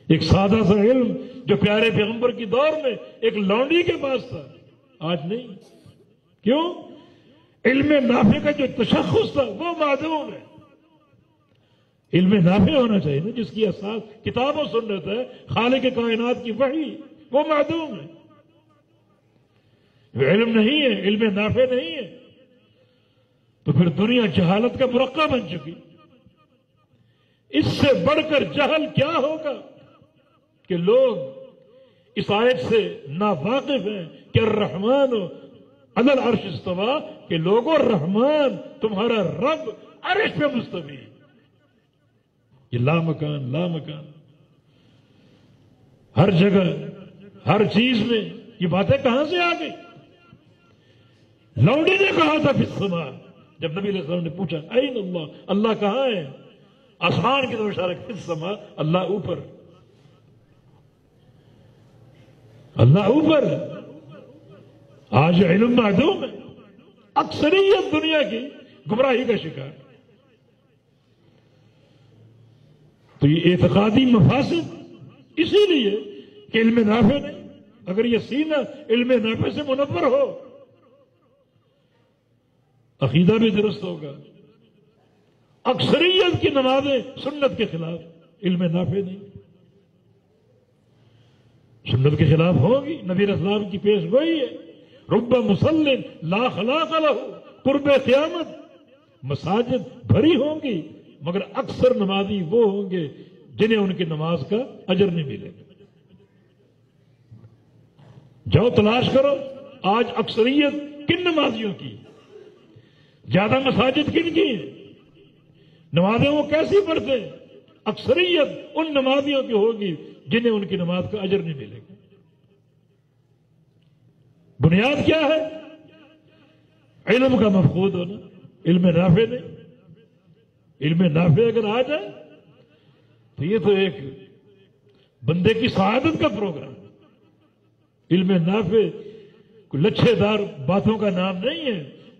ایک سادہ سا علم جو پیارے پیغمبر کی دور میں ایک لونڈی کے پاس تھا، آج نہیں۔ کیوں؟ علم نافع کا جو تشخص تھا وہ معدوم ہے۔ علم نافع ہونا چاہیے نا، جس کی اساس کتاب و سنت ہے، خالق کائنات کی وحی، وہ معدوم ہے۔ علم نہیں ہے، علم نافع نہیں ہے، تو پھر دنیا جہالت کا مرقع بن چکی۔ اس سے بڑھ کر جہل کیا ہوگا کہ لوگ اس آیت سے ناواقف ہیں کہ الرحمن علی العرش استویٰ، کہ لوگوں رحمان تمہارا رب عرش پہ مستوی ہے۔ یہ لا مکان، لا مکان، ہر جگہ ہر چیز میں یہ باتیں کہاں سے آ گئی؟ لونڈی نے کہا تھا فی السماء، جب نبی علیہ السلام نے پوچھا این اللہ، اللہ کہاں ہے؟ آسمان کی طرف اشارہ فی السماء، اللہ اوپر، اللہ اوپر۔ آج علم معدوم ہے، اکثریت دنیا کی گمراہی کا شکار۔ تو یہ اعتقادی مفاسد اسی لیے کہ علم نافع نہیں۔ اگر یہ سینہ علم نافع سے منور ہو، عقیدہ بھی درست ہوگا۔ اکثریت کی نمازیں سنت کے خلاف، علم نافع نہیں۔ سنت کے خلاف ہوگی. نبی اسلام کی پیش گوئی ہے رب مسلم لا خلاق لہ قرب قیامت. مساجد بھری ہوں گی مگر اکثر نمازی وہ ہوں گے جنہیں ان کی نماز کا اجر نہیں ملے گا. جاؤ تلاش کرو آج اکثریت کن نمازیوں کی، زیادہ مساجد کن کی ہیں، نمازیں وہ کیسی پڑھتے ہیں. اکثریت ان نمازیوں کی ہوگی جنہیں ان کی نماز کا اجر نہیں ملے گا. بنیاد کیا ہے؟ علم کا مفقود ہونا، علم نافع نہیں. علم نافع اگر آ جائے تو یہ تو ایک بندے کی سعادت کا پروگرام. علم نافع کوئی لچھے دار باتوں کا نام نہیں ہے،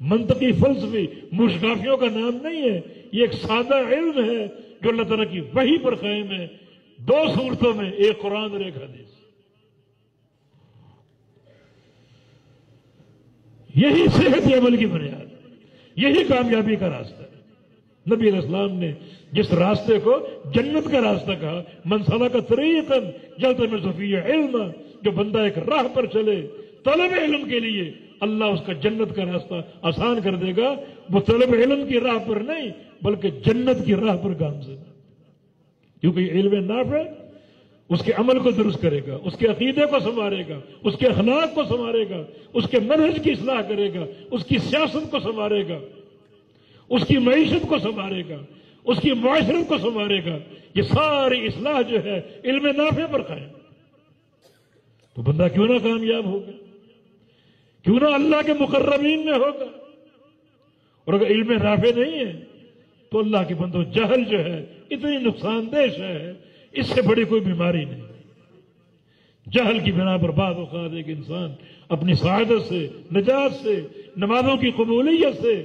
منطقی فلسفی مشگافیوں کا نام نہیں ہے. یہ ایک سادہ علم ہے جو اللہ تعالیٰ کی وحی پر قائم ہے، 2 صورتوں میں، ایک قرآن اور ایک حدیث. یہی صحت عمل کی بنیاد، یہی کامیابی کا راستہ ہے. نبی علیہ السلام نے جس راستے کو جنت کا راستہ کہا، من سلک طریقا یلتمس فیہ علما، جو بندہ ایک راہ پر چلے طلب علم کے لیے، اللہ اس کا جنت کا راستہ آسان کر دے گا. وہ طلب علم کی راہ پر نہیں بلکہ جنت کی راہ پر گامزن، کیونکہ علم نافع اس کے عمل کو درست کرے گا، اس کے عقیدے کو سنوارے گا، اس کے اخلاق کو سنوارے گا، اس کے منہج کی اصلاح کرے گا، اس کی سیاست کو سنوارے گا، اس کی معیشت کو سنوارے گا، اس کی معاشرت کو سنوارے گا. یہ ساری اصلاح جو ہے علم نافع پر قائم. تو بندہ کیوں نہ کامیاب ہوگا، کیوں نہ اللہ کے مقربین میں ہوگا. اور اگر علم نافع نہیں ہے تو اللہ کے بندو جہل جو ہے اتنی نقصان دہ ہے، اس سے بڑی کوئی بیماری نہیں. جہل کی بنا پر بعض اوقات ایک انسان اپنی سعادت سے، نجات سے، نمازوں کی قبولیت سے،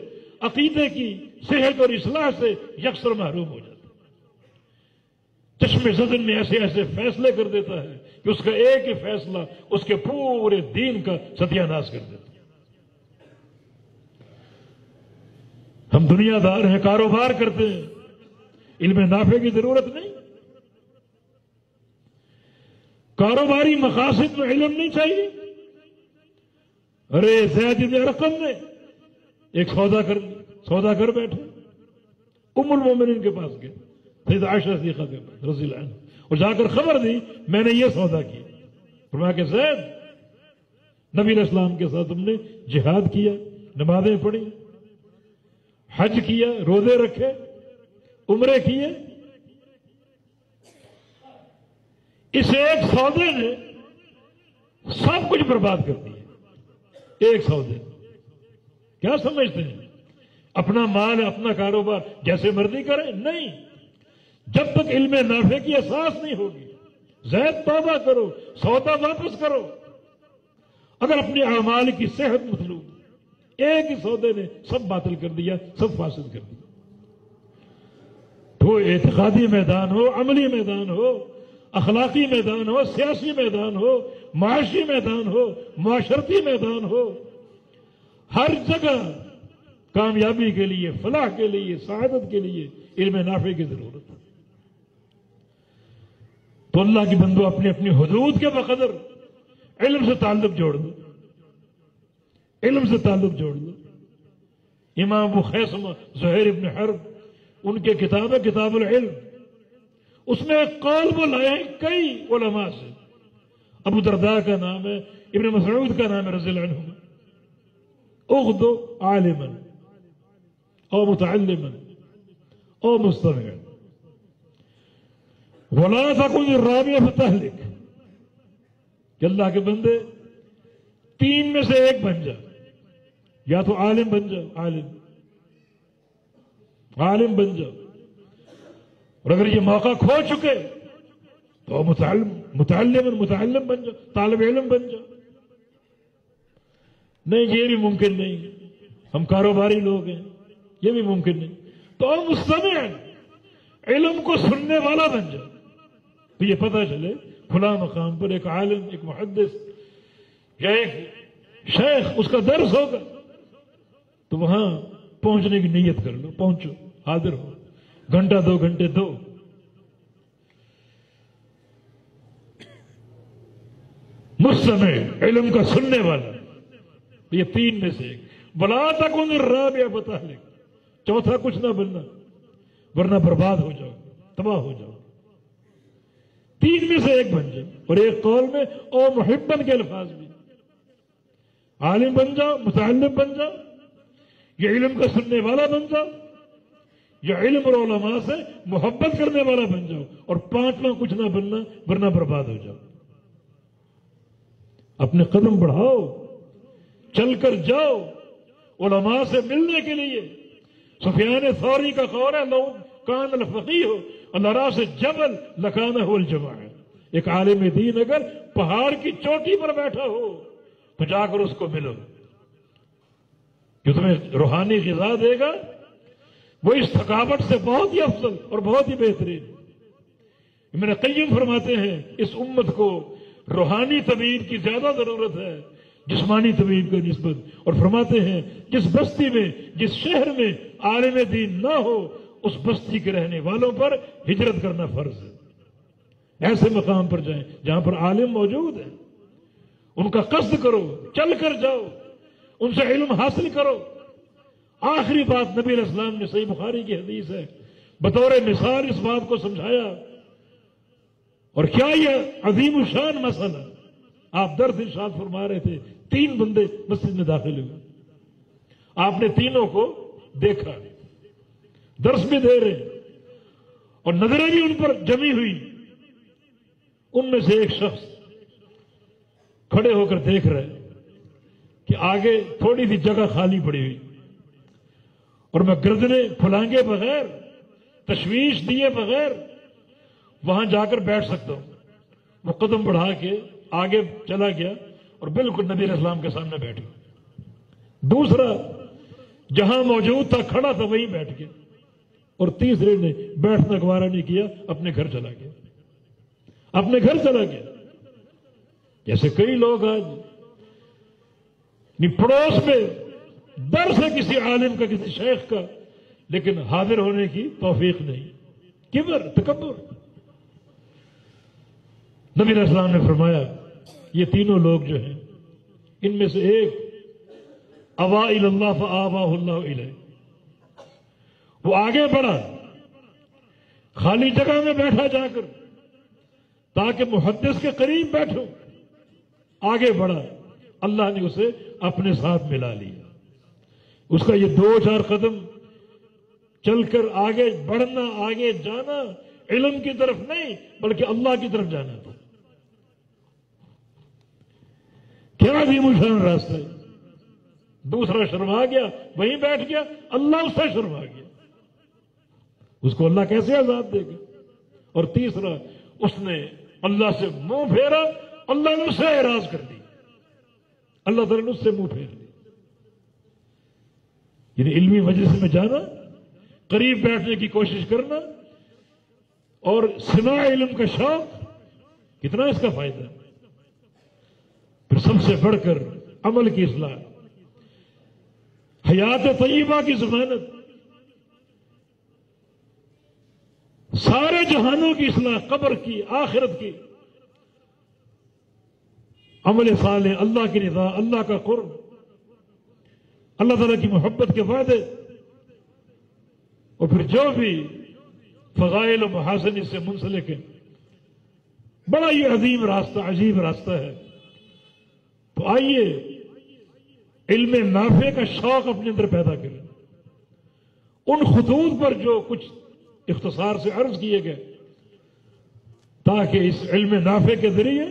عقیدے کی صحت اور اصلاح سے یکسر محروم ہو جاتا ہے. چشم زدن میں ایسے ایسے فیصلے کر دیتا ہے کہ اس کا ایک ہی فیصلہ اس کے پورے دین کا ستیہ ناش کر دیتا ہے. ہم دنیا دار ہیں، کاروبار کرتے ہیں، علم نافع کی ضرورت نہیں. کاروباری مقاصد میں علم نہیں چاہیے. ارے زید بن ارقم نے ایک سودا کر بیٹھے، ام المومنین کے پاس گئے، سیدہ عائشہ صدیقہ کے پاس رضی اللہ عنہ، اور جا کر خبر دی میں نے یہ سودا کیا. فرمایا کہ زید، نبی علیہ السلام کے ساتھ تم نے جہاد کیا، نمازیں پڑھی، حج کیا، روزے رکھے، عمرے کیے. اس ایک سودے نے سب کچھ برباد کر دیا. ایک سودے. کیا سمجھتے ہیں اپنا مال، اپنا کاروبار جیسے مرضی کریں؟ نہیں، جب تک علم نافع کی احساس نہیں ہوگی. زید توبہ کرو، سودا واپس کرو. اگر اپنے اعمال کی صحت مطلوب، ایک ہی سودے نے سب باطل کر دیا، سب فاسد کر دیا. تو اعتقادی میدان ہو، عملی میدان ہو، اخلاقی میدان ہو، سیاسی میدان ہو، معاشی میدان ہو، معاشرتی میدان ہو، ہر جگہ کامیابی کے لیے، فلاح کے لیے، سعادت کے لیے علم نافع کی ضرورت ہے. تو اللہ کی بندو اپنی اپنی حدود کے بقدر علم سے تعلق جوڑ دو، علم سے تعلق جوڑ دو. امام ابو خیثمہ زہیر ابن حرب، ان کے کتاب ہے کتاب العلم، اس میں ایک قول وہ لائے ہیں کئی علماء سے. ابو درداء کا نام ہے، ابن مسعود کا نام ہے رضی اللہ عنہ. اغدو عالما او متعلما او مستمعا ولا تكن الرابع فتهلك، کہ اللہ کے بندے 3 میں سے ایک بن جا. یا تو عالم بن جا، عالم بن جا، اور اگر یہ موقع کھو چکے تو متعلم بن جا، طالب علم بن جا. نہیں، یہ بھی ممکن نہیں، ہم کاروباری لوگ ہیں، یہ بھی ممکن نہیں. تو مستمع، علم کو سننے والا بن جا. تو یہ پتہ چلے فلاں مقام پر ایک عالم، ایک محدث یا ایک شیخ، اس کا درس ہوگا، تو وہاں پہنچنے کی نیت کر لو، پہنچو، حاضر ہو، گھنٹہ 2 گھنٹے دو. مستمع، علم کا سننے والا، یہ تین میں سے ایک. ولا تکن الرابع بطالق، چوتھا کچھ نہ بننا ورنہ برباد ہو جاؤ، تباہ ہو جاؤ. تین میں سے ایک بن جاؤ. اور ایک قول میں او محبن کے الفاظ بھی، عالم بن جاؤ، متعلم بن جاؤ، یا علم کا سننے والا بن جاؤ، یا علم اور علماء سے محبت کرنے والا بن جاؤ. اور پانچواں کچھ نہ بننا ورنہ برباد ہو جاؤ. اپنے قدم بڑھاؤ، چل کر جاؤ علماء سے ملنے کے لیے. سفیان ثوری کا قول ہے، لو کان الفقیہ علی راس جبل لکانہ الجماع. ایک عالم دین اگر پہاڑ کی چوٹی پر بیٹھا ہو تو جا کر اس کو ملو. جو تمہیں روحانی غذا دے گا وہ اس تھکاوٹ سے بہت ہی افضل اور بہت ہی بہترین. ابن قیم فرماتے ہیں اس امت کو روحانی طبیب کی زیادہ ضرورت ہے جسمانی طبیب کی نسبت. اور فرماتے ہیں جس بستی میں، جس شہر میں عالم دین نہ ہو اس بستی کے رہنے والوں پر ہجرت کرنا فرض ہے. ایسے مقام پر جائیں جہاں پر عالم موجود ہیں، ان کا قصد کرو، چل کر جاؤ، ان سے علم حاصل کرو. آخری بات نبی علیہ السلام نے، صحیح بخاری کی حدیث ہے، بطور مثال اس بات کو سمجھایا. اور کیا یہ عظیم الشان مسئلہ. آپ درس ارشاد فرما رہے تھے، تین بندے مسجد میں داخل ہوئے، آپ نے تینوں کو دیکھا، درس بھی دے رہے اور نظریں بھی ان پر جمی ہوئی. ان میں سے ایک شخص کھڑے ہو کر دیکھ رہے کہ آگے تھوڑی سی جگہ خالی پڑی ہوئی اور میں گردنیں پھلانگے بغیر، تشویش دیے بغیر وہاں جا کر بیٹھ سکتا ہوں. وہ قدم بڑھا کے آگے چلا گیا اور بالکل نبی علیہ السلام کے سامنے بیٹھ گیا. دوسرا جہاں موجود تھا کھڑا تھا وہیں بیٹھ گیا. اور تیسرے نے بیٹھنا گوارا نہیں کیا، اپنے گھر چلا گیا. اپنے گھر چلا گیا. جیسے کئی لوگ آج پڑوس میں درس ہے کسی عالم کا، کسی شیخ کا، لیکن حاضر ہونے کی توفیق نہیں. کبر، تکبر. نبی علیہ السلام نے فرمایا یہ تینوں لوگ جو ہیں ان میں سے ایک اوا الی اللہ فآواہ اللہ الیہ، وہ آگے بڑھا خالی جگہ میں بیٹھا جا کر تاکہ محدث کے قریب بیٹھو. آگے بڑھا، اللہ نے اسے اپنے ساتھ ملا لیا. اس کا یہ 2-4 قدم چل کر آگے بڑھنا، آگے جانا علم کی طرف نہیں بلکہ اللہ کی طرف جانا تھا. کیا عظیم الشان راستہ ہے. دوسرا شرما گیا، وہیں بیٹھ گیا، اللہ اس سے شرما گیا. اس کو اللہ کیسے آزاد دے گا. اور تیسرا اس نے اللہ سے منہ پھیرا، اللہ نے اس سے اعراض کر دی، اللہ تعالیٰ نے اس سے منہ پھیر دی. یعنی علمی مجلس میں جانا، قریب بیٹھنے کی کوشش کرنا اور سماع علم کا شوق، کتنا اس کا فائدہ ہے. پھر سب سے بڑھ کر عمل کی اصلاح، حیات طیبہ کی ضمانت، سارے جہانوں کی اصلاح، قبر کی، آخرت کی، عمل صالح، اللہ کی رضا، اللہ کا قرب، اللہ تعالیٰ کی محبت کے وعدے. اور پھر جو بھی فضائل و محاسن اس سے منسلک ہے. بڑا یہ عظیم راستہ، عجیب راستہ ہے. تو آئیے علم نافع کا شوق اپنے اندر پیدا کریں. ان خطوط پر جو کچھ اختصار سے عرض کیے گئے، تاکہ اس علم نافع کے ذریعے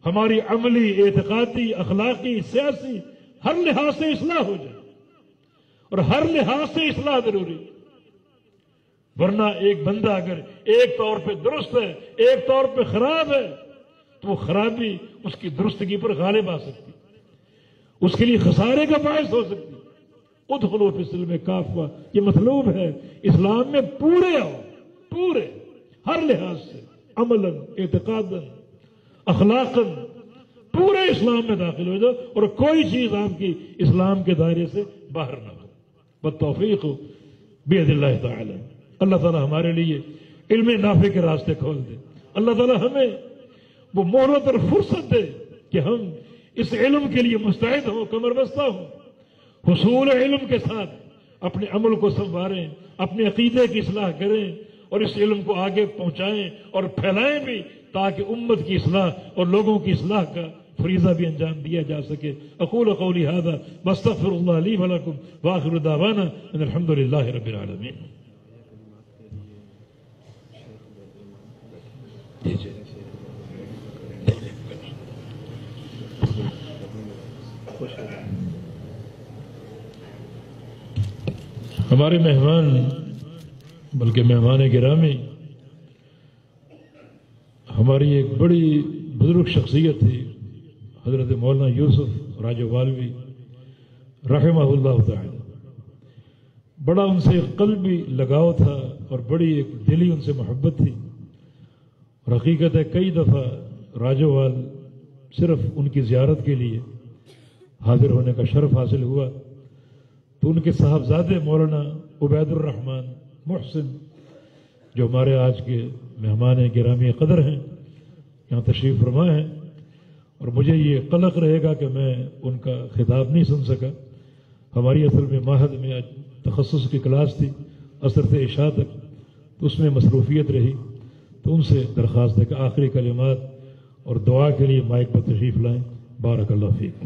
ہماری عملی، اعتقادی، اخلاقی، سیاسی ہر لحاظ سے اصلاح ہو جائے. اور ہر لحاظ سے اصلاح ضروری. ورنہ ایک بندہ اگر ایک طور پہ درست ہے، ایک طور پہ خراب ہے، تو وہ خرابی اس کی درستگی پر غالب آ سکتی، اس کے لیے خسارے کا باعث ہو سکتی. ادخلوا فی السلم کافہ، یہ مطلوب ہے. اسلام میں پورے آؤ، پورے ہر لحاظ سے، عملاً، اعتقاداً، اخلاقاً، پورے اسلام میں داخل ہو جاؤ اور کوئی چیز آپ کی اسلام کے دائرے سے باہر نہ ہو. بالتوفیق بید اللہ تعالی. اللہ تعالیٰ ہمارے لیے علم نافع کے راستے کھول دے. اللہ تعالیٰ ہمیں وہ مہلت اور فرصت دے کہ ہم اس علم کے لیے مستعد ہوں، کمر بستہ ہوں، حصول علم کے ساتھ اپنے عمل کو سنواریں، اپنے عقیدے کی اصلاح کریں اور اس علم کو آگے پہنچائیں اور پھیلائیں بھی، تاکہ امت کی اصلاح اور لوگوں کی اصلاح کا فریضہ بھی انجام دیا جا سکے۔ اقول قولی ھذا واستغفر اللہ لی ولکم وآخر دعوانا ان الحمد للہ رب العالمین۔ ہمارے مہمان، بلکہ مہمان گرامی، ہماری ایک بڑی بزرگ شخصیت تھی، حضرت مولانا یوسف راجوالوی رحمہ اللہ تعالی۔ بڑا ان سے قلبی لگاؤ تھا اور بڑی ایک دلی ان سے محبت تھی، اور حقیقت ہے کئی دفعہ راجوال صرف ان کی زیارت کے لیے حاضر ہونے کا شرف حاصل ہوا، تو ان کے صاحبزادے مولانا عبید الرحمن محسن، جو ہمارے آج کے مہمان گرامی قدر ہیں، یہاں تشریف فرما ہیں، اور مجھے یہ قلق رہے گا کہ میں ان کا خطاب نہیں سن سکا۔ ہماری اصل میں معہد میں آج تخصص کی کلاس تھی عصر سے عشاء تک، تو اس میں مصروفیت رہی، تو ان سے درخواست ہے کہ آخری کلمات اور دعا کے لیے مائک پر تشریف لائیں۔ بارک اللہ فیک۔